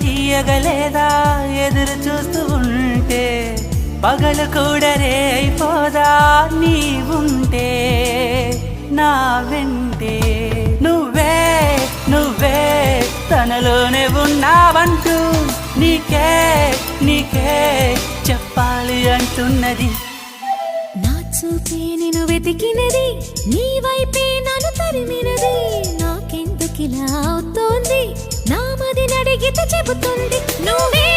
తీయగలేదా ఎదురు చూస్తూ ఉంటే పగలు కూడా రే అయిపోదా నీవుంటే నా వెంటే నువ్వే నువ్వే తనలోనే ఉన్నావంటూ నీకే నీకే చెప్పాలి అంటున్నది నా చూపే నేను వెతికినది నీ వైపే నన్ను తరిమినది నాకెందుకిలా అవుతోంది నా మది నడిగితే చెబుతుంది నువ్వే